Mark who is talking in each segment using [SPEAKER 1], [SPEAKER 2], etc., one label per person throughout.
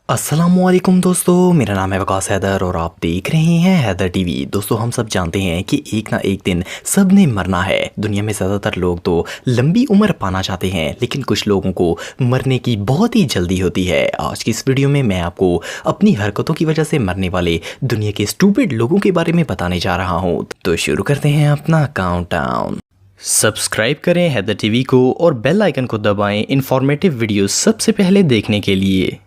[SPEAKER 1] अस्सलामुअलैकुम दोस्तों, मेरा नाम है वकास हैदर और आप देख रहे हैं हैदर टीवी। दोस्तों, हम सब जानते हैं कि एक ना एक दिन सब ने मरना है। दुनिया में ज़्यादातर लोग तो लंबी उम्र पाना चाहते हैं, लेकिन कुछ लोगों को मरने की बहुत ही जल्दी होती है। आज की इस वीडियो में मैं आपको अपनी हरकतों की वजह से मरने वाले दुनिया के स्टूपिड लोगों के बारे में बताने जा रहा हूँ। तो शुरू करते हैं अपना काउंटडाउन। सब्सक्राइब करें हैदर टीवी को और बेल आइकन को दबाएं इंफॉर्मेटिव वीडियो सबसे पहले देखने के लिए।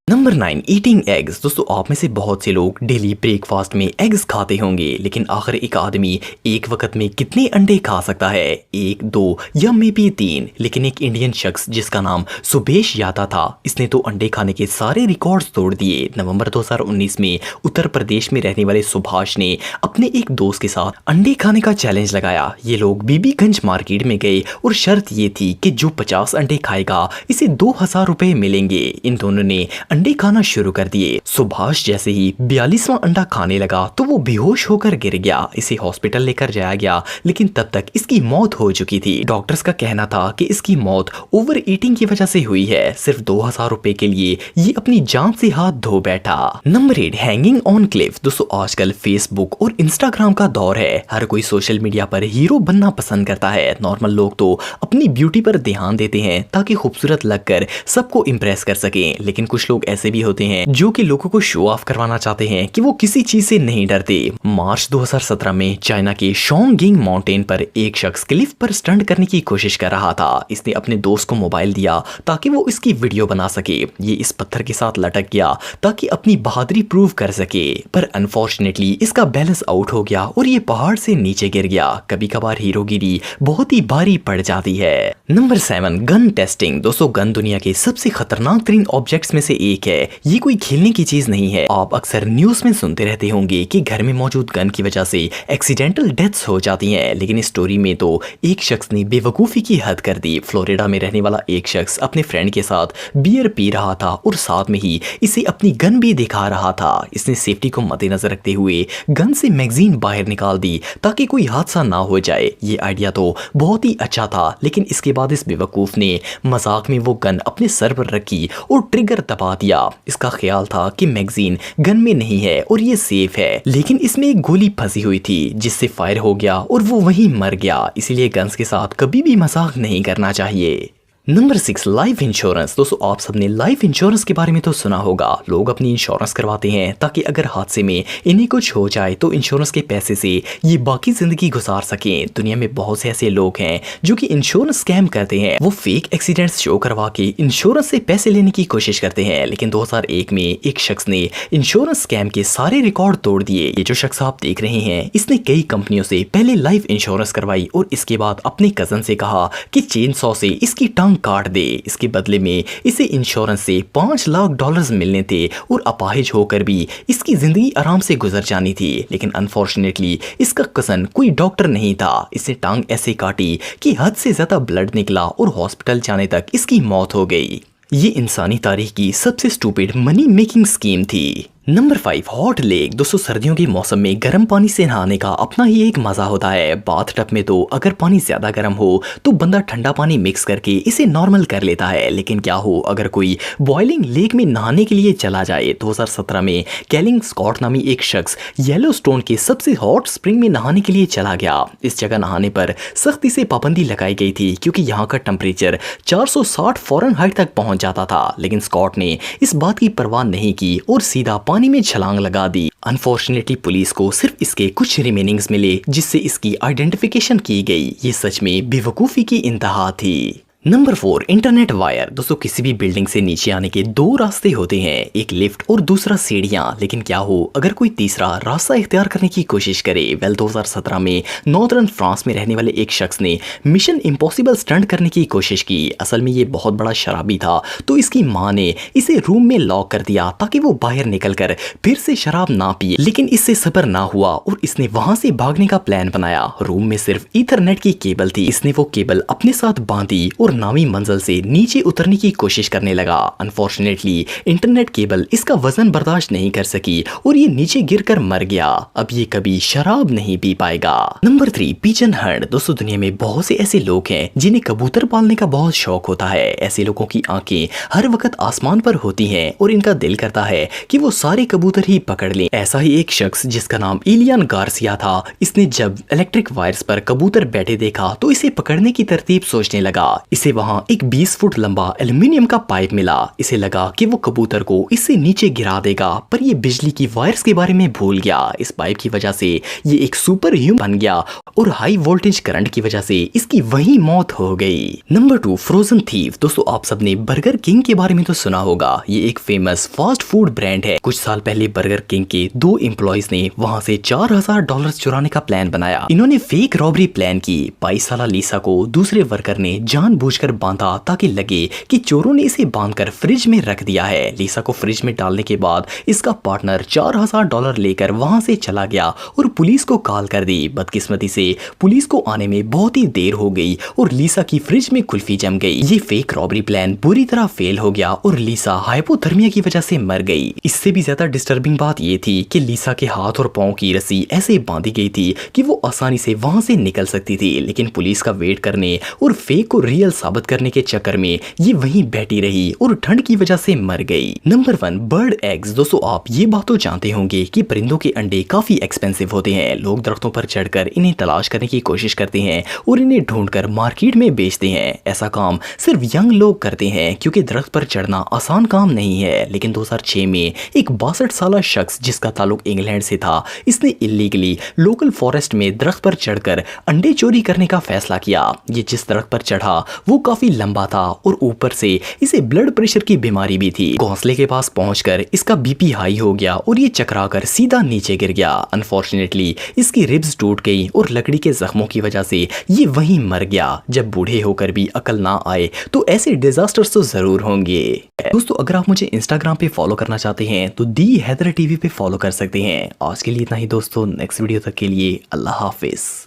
[SPEAKER 1] Number 9, eating eggs. दोस्तों, आप में से बहुत से लोग डेली ब्रेकफास्ट में एग्स खाते होंगे, लेकिन आखिर एक आदमी एक वक्त में कितने अंडे खा सकता है? 1, 2 या मे बी 3। लेकिन एक इंडियन शख्स जिसका नाम सुबेश यादव था, इसने तो अंडे खाने के सारे रिकॉर्ड्स तोड़ दिए। नवंबर 2019 में उत्तर प्रदेश में रहने वाले सुभाष ने अपने एक दोस्त के साथ अंडे खाने का चैलेंज लगाया। ये लोग बीबीगंज मार्केट में गए और शर्त ये थी कि जो 50 अंडे खाएगा इसे 2000 रुपए मिलेंगे। इन दोनों ने अंडे खाना शुरू कर दिए। सुभाष जैसे ही 42वां अंडा खाने लगा तो वो बेहोश होकर गिर गया। इसे हॉस्पिटल लेकर जाया गया, लेकिन तब तक इसकी मौत हो चुकी थी। डॉक्टर्स का कहना था कि इसकी मौत ओवर ईटिंग की वजह से हुई है। सिर्फ 2000 रुपए के लिए ये अपनी जान से हाथ धो बैठा। Number 8, hanging on Cliff. दोस्तों, आजकल फेसबुक और इंस्टाग्राम का दौर है। हर कोई सोशल मीडिया पर हीरो बनना पसंद करता है। नॉर्मल लोग तो अपनी ब्यूटी पर ध्यान देते हैं ताकि खूबसूरत लगकर सबको इंप्रेस कर सकें, लेकिन कुछ लोग ऐसे भी होते हैं जो कि लोगों को शो ऑफ करवाना चाहते हैं कि वो किसी चीज से नहीं डरते। मार्च 2017 में चाइना के शोंगगिंग माउंटेन पर एक शख्स क्लिफ पर स्टंट करने की कोशिश कर रहा था। इसने अपने दोस्त को मोबाइल दिया ताकि वो इसकी वीडियो बना सके। ये इस पत्थर के साथ लटक गया ताकि अपनी बहादुरी प्रूव कर सके, पर अनफॉर्चुनेटली इसका बैलेंस आउट हो गया और ये पहाड़ से नीचे गिर गया। कभी कभार हीरोगिरी बहुत ही भारी पड़ जाती है। Number 7, gun testing. दोस्तों, गन दुनिया के सबसे खतरनाक तरीन ऑब्जेक्ट्स में से एक है। ये कोई खेलने की चीज नहीं है। आप अक्सर न्यूज में सुनते रहते होंगे कि घर में मौजूद गन की वजह से एक्सीडेंटल डेथ्स हो जाती हैं, लेकिन इस स्टोरी में तो एक शख्स ने बेवकूफी की हद कर दी। फ्लोरिडा में रहने वाला एक शख्स अपने फ्रेंड के साथ बियर पी रहा था और साथ में ही इसे अपनी गन भी दिखा रहा था। इसने सेफ्टी को मद्देनजर रखते हुए गन से मैगजीन बाहर निकाल दी ताकि कोई हादसा ना हो जाए। ये आइडिया तो बहुत ही अच्छा था, लेकिन इसके बाद इस बेवकूफ ने मजाक में वो गन अपने सर पर रखी और ट्रिगर दबा दिया। इसका ख्याल था कि मैगजीन गन में नहीं है और ये सेफ है, लेकिन इसमें एक गोली फंसी हुई थी जिससे फायर हो गया और वो वहीं मर गया। इसीलिए गन्स के साथ कभी भी मजाक नहीं करना चाहिए। Number 6, life insurance. दोस्तों, आप सबने लाइफ इंश्योरेंस के बारे में तो सुना होगा। लोग अपनी इंश्योरेंस करवाते हैं ताकि अगर हादसे में इन्हें कुछ हो जाए तो इंश्योरेंस के पैसे से ये बाकी जिंदगी गुजार सकें। दुनिया में बहुत से ऐसे लोग हैं जो कि इंश्योरेंस स्कैम करते हैं। वो फेक एक्सीडेंट्स शो करवा के इंश्योरेंस से पैसे लेने की कोशिश करते हैं, लेकिन 2001 में एक शख्स ने इंश्योरेंस स्कैम के सारे रिकॉर्ड तोड़ दिए। ये जो शख्स आप देख रहे हैं, इसने कई कंपनियों से पहले लाइफ इंश्योरेंस करवाई और इसके बाद अपने कजन से कहा कि चेन सॉ से इसकी टांग काट दे। इसके बदले में इसे इंश्योरेंस से $5 लाख मिलने थे और अपाहिज होकर भी इसकी जिंदगी आराम से गुजर जानी थी। लेकिन अनफॉर्चुनेटली इसका कजन कोई डॉक्टर नहीं था। इसने टांग ऐसे काटी कि हद से ज्यादा ब्लड निकला और हॉस्पिटल जाने तक इसकी मौत हो गई। ये इंसानी तारीख की सबसे स्टूपिड मनी मेकिंग स्कीम थी। Number 5, hot lake. दोस्तों, सर्दियों के मौसम में गर्म पानी से नहाने का अपना ही एक मजा होता है। बाथ टब में तो अगर पानी ज्यादा गर्म हो तो बंदा ठंडा पानी मिक्स करके इसे नॉर्मल कर लेता है, लेकिन क्या हो अगर कोई बॉइलिंग लेक में नहाने के लिए चला जाए। 2017 में कैलिंग स्कॉट नामी एक शख्स येलोस्टोन के सबसे हॉट स्प्रिंग में नहाने के लिए चला गया। इस जगह नहाने पर सख्ती से पाबंदी लगाई गई थी क्योंकि यहाँ का टेम्परेचर 460 फ़ारेनहाइट तक पहुंच जाता था, लेकिन स्कॉट ने इस बात की परवाह नहीं की और सीधा पानी में छलांग लगा दी। अनफॉर्चुनेटली पुलिस को सिर्फ इसके कुछ रिमेनिंग्स मिले जिससे इसकी आइडेंटिफिकेशन की गई। ये सच में बेवकूफी की इंतहा थी। Number 4, internet wire. दोस्तों, किसी भी बिल्डिंग से नीचे आने के 2 रास्ते होते हैं, एक लिफ्ट और दूसरा सीढ़ियां। लेकिन क्या हो अगर कोई तीसरा रास्ता इख्तियार करने की कोशिश करे। 2017 में नॉर्दर्न फ्रांस में रहने वाले एक शख्स ने मिशन इम्पॉसिबल स्टंट करने की कोशिश की। असल में ये बहुत बड़ा शराबी था, तो इसकी माँ ने इसे रूम में लॉक कर दिया ताकि वो बाहर निकलकर फिर से शराब ना पिए। लेकिन इससे सब्र ना हुआ और इसने वहां से भागने का प्लान बनाया। रूम में सिर्फ ईथरनेट की केबल थी। इसने वो केबल अपने साथ बांधी और नामी मंजिल से नीचे उतरने की कोशिश करने लगा। अनफॉर्चुनेटली इंटरनेट केबल इसका वजन बर्दाश्त नहीं कर सकी और ये नीचे गिरकर मर गया। अब ये कभी शराब नहीं पी पाएगा। Number 3, pigeon Hunt. दोस्तों दुनिया में बहुत से ऐसे लोग हैं जिन्हें कबूतर पालने का बहुत शौक होता है। ऐसे लोगों की आंखें हर वक्त आसमान पर होती हैं और इनका दिल करता है कि वो सारे कबूतर ही पकड़ लें। ऐसा ही एक शख्स जिसका नाम इलियन गार्सिया था, इसने जब इलेक्ट्रिक वायर्स पर कबूतर बैठे देखा तो इसे पकड़ने की तरतीब सोचने लगा। इसे वहां एक 20 फुट लंबा एल्युमिनियम का पाइप मिला। इसे लगा कि वो कबूतर को इससे नीचे गिरा देगा, पर ये बिजली की वायर्स के बारे में भूल गया। इस पाइप की वजह से ये एक सुपर ह्यूमन बन गया और हाई वोल्टेज करंट की वजह से इसकी वहीं मौत हो गई। Number 2, frozen thief. दोस्तों आप सबने बर्गर किंग के बारे में तो सुना होगा। ये एक फेमस फास्ट फूड ब्रांड है। कुछ साल पहले बर्गर किंग के 2 एम्प्लॉइज ने वहां से $4000 चुराने का प्लान बनाया। इन्होंने फेक रॉबरी प्लान की। 22 साल लीसा को दूसरे वर्कर ने जानबूझकर बांधा ताकि लगे कि चोरों ने इसे बांधकर फ्रिज में रख दिया है। लीसा को फ्रिज में डालने के बाद इसका पार्टनर $4000 लेकर वहां से चला गया और पुलिस को कॉल कर दी। बदकिस्मती से पुलिस को आने में बहुत ही देर हो गई और लीसा की फ्रिज में कुल्फी जम गई। ये फेक रॉबरी प्लान बुरी तरह फेल हो गया और लीसा हाइपोथर्मिया की वजह से मर गई। इससे भी ज्यादा डिस्टर्बिंग बात ये थी कि लीसा के हाथ और पांव की रस्सी ऐसे बांधी गई थी कि वो आसानी से वहां से निकल सकती थी, लेकिन पुलिस का वेट करने और फेक को रियल साबित करने के चक्कर में ये वहीं बैठी रही और ठंड की वजह से मर गई। Number 1, bird eggs. दोस्तों आप ये बात तो जानते होंगे कि परिंदों के अंडे काफी एक्सपेंसिव होते हैं। लोग दरख्तों पर चढ़कर इन्हें तलाश करने की कोशिश करते हैं और इन्हें ढूंढकर मार्केट में बेचते हैं। ऐसा काम सिर्फ यंग लोग करते हैं क्योंकि दरख्त पर चढ़ना आसान काम नहीं है। लेकिन 2006 में एक 62 साल शख्स जिसका ताल्लुक इंग्लैंड से था, इसने इलीगली लोकल फॉरेस्ट में दरख्त पर चढ़कर अंडे चोरी करने का फैसला किया। ये जिस दरख्त पर चढ़ा वो काफी लंबा था और ऊपर से इसे ब्लड प्रेशर की बीमारी भी थी। घोंसले के पास पहुंचकर इसका बीपी हाई हो गया और ये चकराकर सीधा नीचे गिर गया। अनफॉर्चुनेटली इसकी रिब्स टूट गई और लकड़ी के जख्मों की वजह से ये वहीं मर गया। जब बूढ़े होकर भी अकल ना आए तो ऐसे डिजास्टर्स तो जरूर होंगे। दोस्तों अगर आप मुझे इंस्टाग्राम पे फॉलो करना चाहते हैं तो दी हैदर टीवी पे फॉलो कर सकते हैं। आज के लिए इतना ही दोस्तों, नेक्स्ट वीडियो तक के लिए अल्लाह हाफिज।